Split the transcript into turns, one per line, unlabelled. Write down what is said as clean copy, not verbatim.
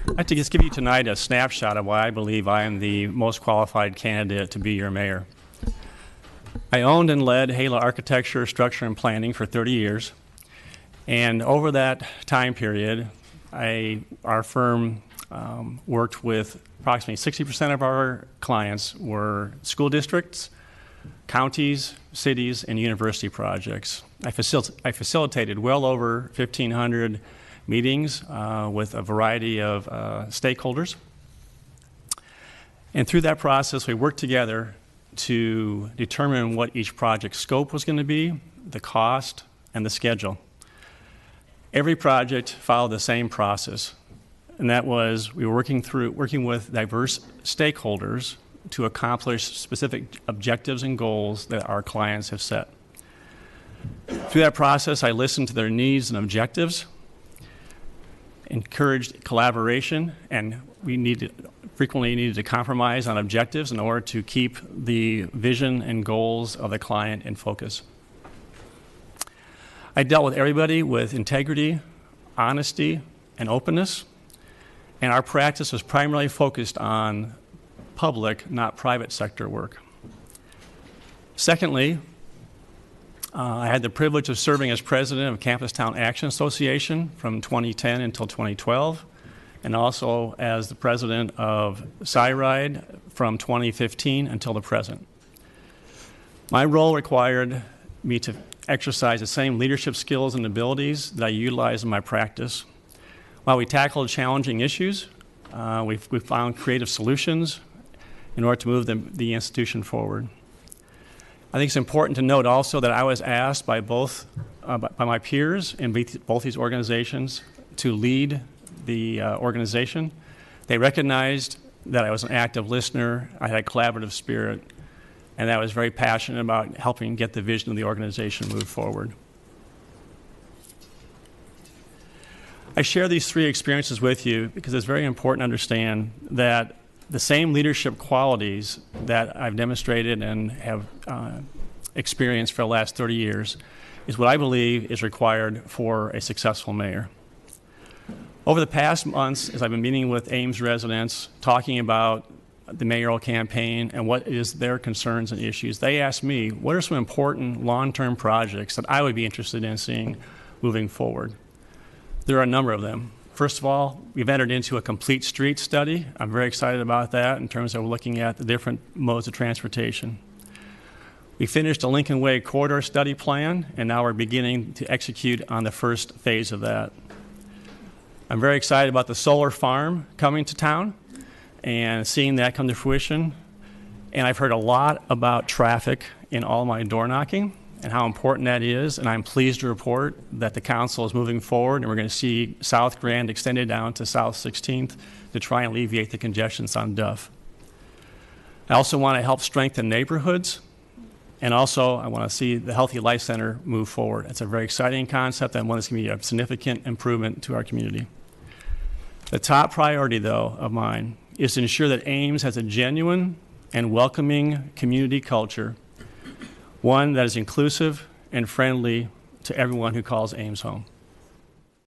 I'd like to just give you tonight a snapshot of why I believe I am the most qualified candidate to be your mayor. I owned and led Hala Architecture, Structure, and Planning for 30 years. And over that time period, our firm worked with approximately 60% of our clients were school districts, counties, cities, and university projects. I facilitated well over 1,500 meetings with a variety of stakeholders. And through that process, we worked together to determine what each project's scope was going to be, the cost, and the schedule. Every project followed the same process, and that was we were working with diverse stakeholders to accomplish specific objectives and goals that our clients have set. Through that process, I listened to their needs and objectives, encouraged collaboration, and we frequently needed to compromise on objectives in order to keep the vision and goals of the client in focus. I dealt with everybody with integrity, honesty, and openness, and our practice was primarily focused on public, not private sector work. Secondly, I had the privilege of serving as president of Campus Town Action Association from 2010 until 2012, and also as the president of SciRide from 2015 until the present. My role required me to exercise the same leadership skills and abilities that I utilize in my practice. While we tackled challenging issues, we found creative solutions in order to move the institution forward. I think it's important to note also that I was asked by my peers in both these organizations to lead the organization. They recognized that I was an active listener, I had a collaborative spirit, and that I was very passionate about helping get the vision of the organization move forward. I share these three experiences with you because it's very important to understand that the same leadership qualities that I've demonstrated and have experienced for the last 30 years is what I believe is required for a successful mayor. Over the past months, as I've been meeting with Ames residents, talking about the mayoral campaign and what is their concerns and issues, they asked me, what are some important long-term projects that I would be interested in seeing moving forward? There are a number of them. First of all, we've entered into a complete street study. I'm very excited about that in terms of looking at the different modes of transportation. We finished a Lincoln Way corridor study plan, and now we're beginning to execute on the first phase of that. I'm very excited about the solar farm coming to town and seeing that come to fruition. And I've heard a lot about traffic in all my door knocking and how important that is, and I'm pleased to report that the council is moving forward and we're going to see South Grand extended down to South 16th to try and alleviate the congestions on Duff. I also want to help strengthen neighborhoods, and also I want to see the Healthy Life Center move forward. It's a very exciting concept and one that's going to be a significant improvement to our community. The top priority, though, of mine is to ensure that Ames has a genuine and welcoming community culture, one that is inclusive and friendly to everyone who calls Ames home.